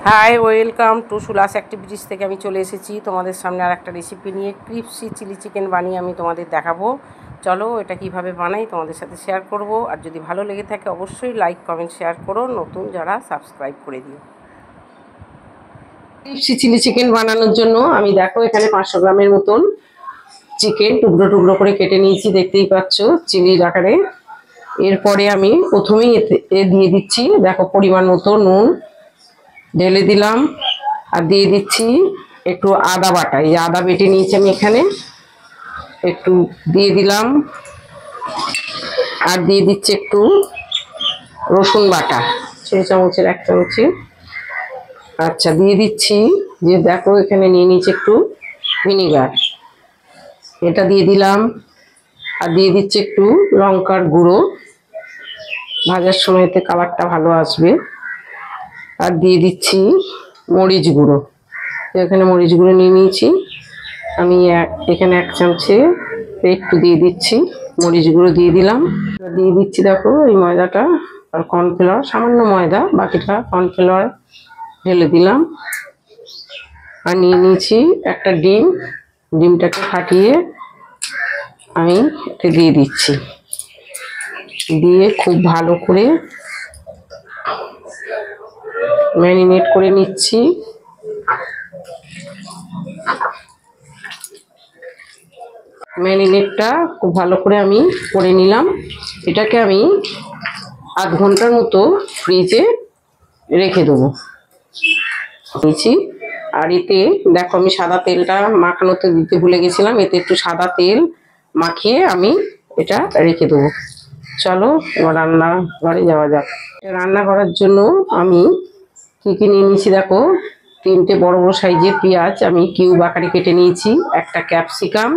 High, welcome to সুলাস activities থেকে আমি চলে এসেছি তোমাদের সামনে আর একটা রেসিপি নিয়ে। ক্রিপসি চিলি চিকেন বানিয়ে আমি তোমাদের দেখাবো। চলো এটা কিভাবে বানাই তোমাদের সাথে শেয়ার করব। আর যদি ভালো লেগে থাকে অবশ্যই লাইক কমেন্ট শেয়ার করো, নতুন যারা সাবস্ক্রাইব করে দিও। ক্রিপসি চিলি চিকেন বানানোর জন্য আমি দেখো এখানে 500 গ্রামের মতন চিকেন টুকরো টুকরো করে কেটে নিয়েছি, দেখতেই পাচ্ছ চিলির আকারে। এরপরে আমি প্রথমেই এতে দিয়ে দিচ্ছি দেখো পরিমাণ মতো নুন ঢেলে দিলাম, আর দিয়ে দিচ্ছি একটু আদা বাটা। এই আদা বেটে নিয়েছি আমি এখানে, একটু দিয়ে দিলাম। আর দিয়ে দিচ্ছি একটু রসুন বাটা, 6 চামচের 1 চামচে। আচ্ছা, দিয়ে দিচ্ছি যে দেখো এখানে নিয়ে নিয়েছি একটু ভিনিগার, এটা দিয়ে দিলাম। আর দিয়ে দিচ্ছি একটু লঙ্কার গুঁড়ো, ভাজার সময়তে কালারটা ভালো আসবে। আর দিয়ে দিচ্ছি মরিচ গুঁড়ো, এখানে মরিচ গুঁড়ো নিয়ে নিয়েছি আমি এখানে 1 চামচে একটু দিয়ে দিচ্ছি মরিচ গুঁড়ো দিয়ে দিলাম। দিয়ে দিচ্ছি দেখো এই ময়দাটা আর কর্নফ্লাওয়ার, সামান্য ময়দা, বাকিটা কর্নফ্লাওয়ার ঢেলে দিলাম। আর নিয়ে নিয়েছি একটা ডিম, ডিমটাকে ফাটিয়ে আমি এটা দিয়ে দিচ্ছি, দিয়ে খুব ভালো করে ম্যারিনেট করে নিচ্ছি। ম্যারিনেটটা খুব ভালো করে আমি করে নিলাম। এটাকে আমি আধ ঘন্টার মতো ফ্রিজে রেখে দেবো নিয়েছি। আর এতে দেখো আমি সাদা তেলটা মাখানোতে দিতে ভুলে গেছিলাম, এতে একটু সাদা তেল মাখিয়ে আমি এটা রেখে দেবো। চলো এবার রান্নাঘরে যাওয়া যাক। রান্না করার জন্য আমি কী কী নিয়ে নিয়েছি দেখো, 3টে বড় বড় সাইজের পেঁয়াজ আমি কিউব আকারে কেটে নিয়েছি, একটা ক্যাপসিকাম,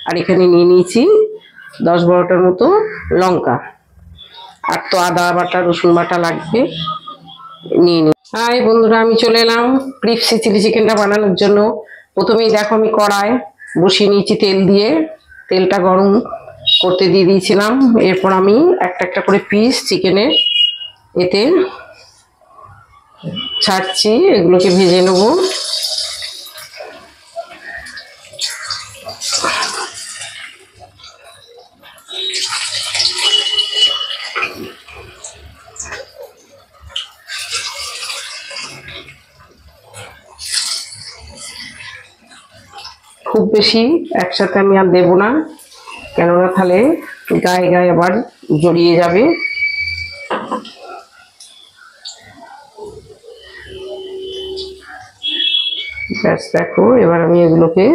আর এখানে নিয়ে নিয়েছি 10-12টার মতো লঙ্কা। আর তো আদা বাটা রসুন বাটা লাগবে, নিয়ে নিই। হাই বন্ধুরা, আমি চলে এলাম ক্রিপসি চিলি চিকেনটা বানানোর জন্য। প্রথমেই দেখো আমি কড়াই বসিয়ে নিয়েছি তেল দিয়ে, তেলটা গরম করতে দিয়ে দিয়েছিলাম। এরপর আমি একটা একটা করে পিস চিকেনের এতে ছাড়ছি, এগুলোকে ভেজে নেব। খুব বেশি একসাথে আমি আর দেবো না, কেননা তাহলে গায়ে গায়ে আবার জড়িয়ে যাবে। ব্যাস দেখো এবার আমি এগুলোকে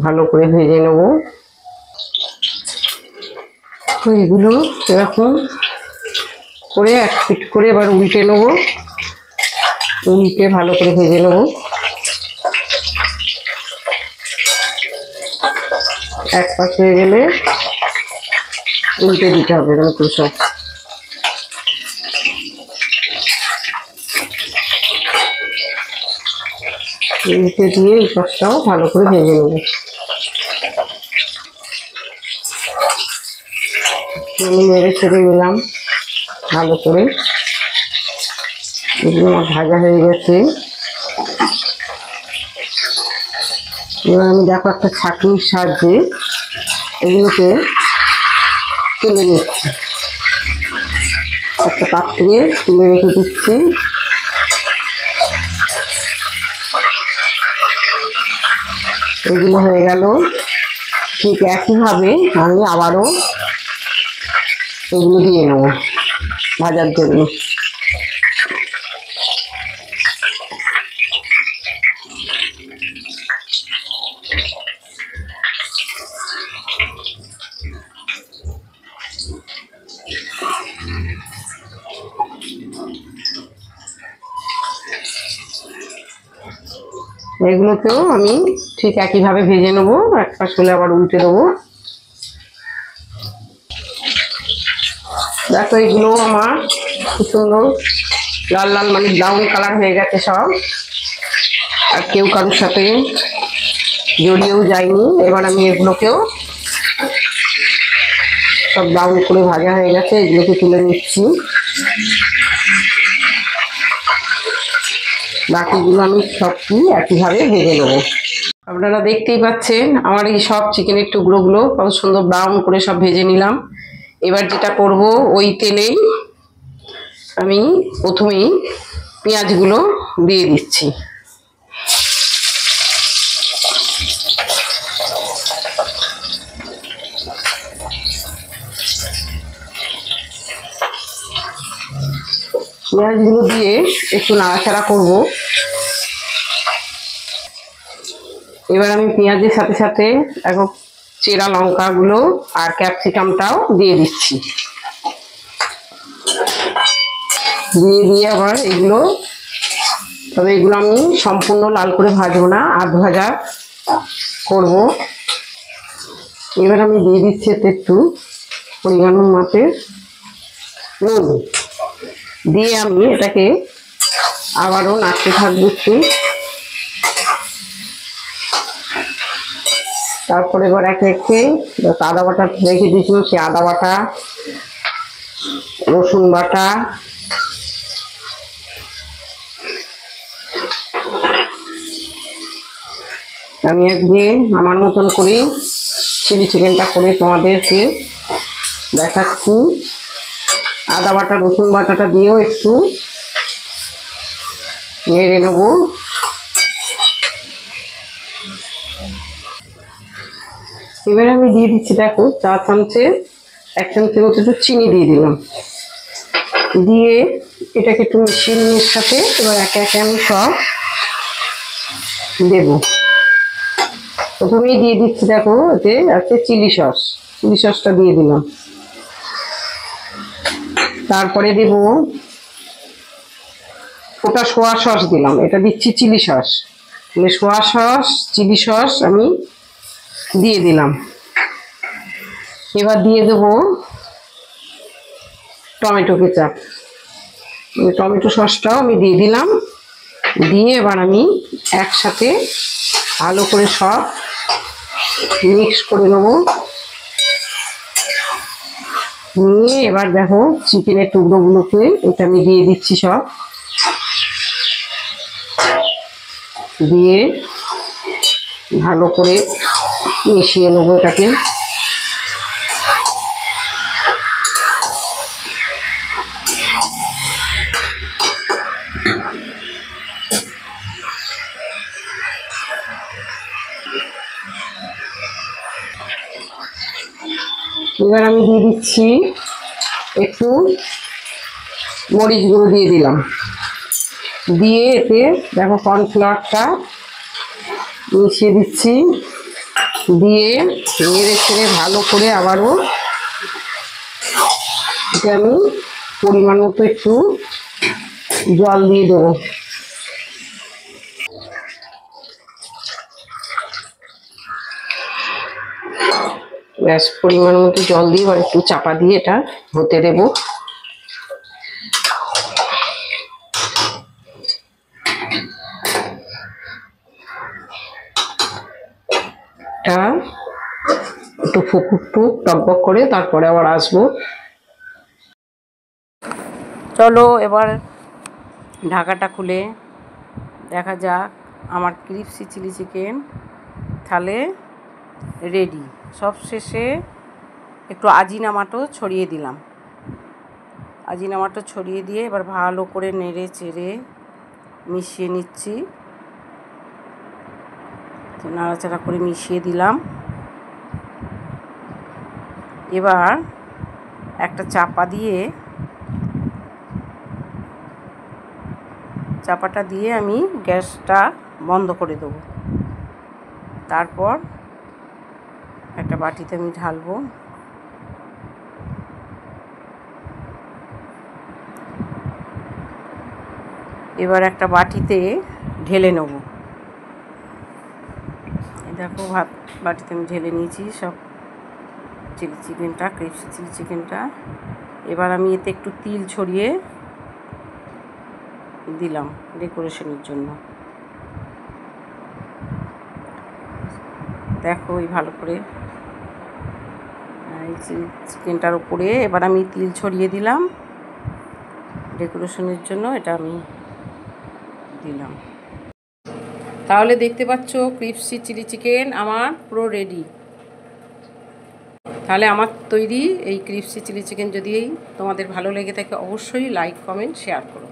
ভালো করে ভেজে নেব। তো এগুলো এরকম করে এক পিঠ করে এবার উল্টে নেব, উল্টে ভালো করে ভেজে নেব। এক পাশ হয়ে গেলে উল্টে দিতে হবে নতুন সব। উল্টে দিয়ে এই পাশটাও ভালো করে ভেজে নেব। আমি নেড়ে ছেড়ে দিলাম ভালো করে, এগুলো আমার ভাজা হয়ে গেছে। এবার আমি দেখো একটা ছাঁকনির সাহায্যে এগুলোকে তুলে নিচ্ছি, একটা পাত্রে তুলে রেখে দিচ্ছি। এগুলো হয়ে গেল। ঠিক একইভাবে আমি আবারও এগুলো দিয়ে নেব ভাজার জন্য। এগুলোকেও আমি ঠিক একইভাবে ভেজে নেবো, এক পাশ হলে আবার উল্টে দেবো। দেখো এগুলো আমার খুব সুন্দর লাল লাল মানে ব্রাউন কালার হয়ে গেছে সব, আর কেউ কারোর সাথে জড়িয়েও যায়নি। এবার আমি এগুলোকেও সব ব্রাউন করে ভাজা হয়ে গেছে, এগুলোকে তুলে নিচ্ছি। বাকিগুলো আমি সবটি একইভাবে ভেজে নেবো। আপনারা দেখতেই পাচ্ছেন আমার এই সব চিকেনের টুকরোগুলো কত সুন্দর ব্রাউন করে সব ভেজে নিলাম। এবার যেটা করব, ওই তেলেই আমি প্রথমেই পেঁয়াজগুলো দিয়ে দিচ্ছি। পেঁয়াজগুলো দিয়ে একটু নাড়াচাড়া করব। এবার আমি পেঁয়াজের সাথে সাথে এখন চেরা লঙ্কাগুলো আর ক্যাপসিকামটাও দিয়ে দিচ্ছি। দিয়ে আবার এগুলো, তবে এগুলো আমি সম্পূর্ণ লাল করে ভাজবো না, আধ ভাজা করব। এবার আমি দিয়ে দিচ্ছি এতে একটু পরিমাণ মাপের নুন দিয়ে আমি এটাকে আবারও নাড়তে থাকবো একটু। তারপরে এবার একে একে আদা বাটা রেখে দিয়েছিলাম, সে আদা বাটা, রসুন বাটা, আমি আজকে আমার মতন করে চিলি চিকেনটা করে তোমাদেরকে দেখাচ্ছি। আদা বাটা রসুন বাটাটা দিয়েও একটু নেড়ে নেব। এবার আমি দিয়ে দিচ্ছি, দেখো 1 চামচের মতো একটু চিনি দিয়ে দিলাম। দিয়ে এটাকে একটু মিশিয়ে নিয়ে সাথে এবার একে একে আমি সব দেব। প্রথমেই দিয়ে দিচ্ছি, দেখো এতে আছে চিলি সসটা দিয়ে দিলাম। তারপরে দেব ওটা সোয়া সস দিলাম, এটা দিচ্ছি chilli sauce, soya sauce chilli sauce আমি দিয়ে দিলাম। এবার দিয়ে দেব টমেটো কেচাপ, টমেটো সসটাও আমি দিয়ে দিলাম। দিয়ে এবার আমি একসাথে ভালো করে সব মিক্স করে নেব। নিয়ে এবার দেখো চিকেনের টুকরোগুলোকে এটা আমি দিয়ে দিচ্ছি, সব দিয়ে ভালো করে মিশিয়ে নেবো এটাকে। এবার আমি দিয়ে দিচ্ছি একটু মরিচ গুঁড়ো দিয়ে দিলাম। দিয়ে এতে দেখো কর্নফ্লাওয়ারটা মিশিয়ে দিচ্ছি। দিয়ে নেড়ে ছেড়ে ভালো করে আবারও এটা আমি পরিমাণ মতো একটু জল দিয়ে দেবো। ব্যাস পরিমাণ মতো জল দিয়ে এবার একটু চাপা দিয়ে এটা হতে দেবো। এটা একটু ফুটুক টকবক করে তারপরে আবার আসবো। চলো এবার ঢাকাটা খুলে দেখা যাক আমার ক্রিসপি চিলি চিকেন তাহলে রেডি। সব শেষে একটু আজিনামাটো ছড়িয়ে দিলাম। আজিনামাটো ছড়িয়ে দিয়ে এবার ভালো করে নেড়ে চেড়ে মিশিয়ে নিচ্ছি। নাড়াচাড়া করে মিশিয়ে দিলাম। এবার একটা চাপাটা দিয়ে আমি গ্যাসটা বন্ধ করে দেবো। তারপর একটা বাটিতে আমি ঢালবো। এবার একটা বাটিতে ঢেলে নেব। দেখো বাটিতে আমি ঢেলে নিয়েছি সব চিলি চিকেনটা, ক্রিসপি চিলি চিকেনটা। এবার আমি এতে একটু তিল ছড়িয়ে দিলাম ডেকোরেশনের জন্য। দেখো এই ভালো করে এই চিকেনটার উপরে এবার আমি তিল ছড়িয়ে দিলাম ডেকোরেশনের জন্য। এটা আমি দিলাম। তাহলে দেখতে পাচ্ছ ক্রিসপি চিলি চিকেন আমার পুরো রেডি। তাহলে আমার তৈরি এই ক্রিসপি চিলি চিকেন যদি তোমাদের ভালো লেগে থাকে অবশ্যই লাইক, কমেন্ট, শেয়ার করো।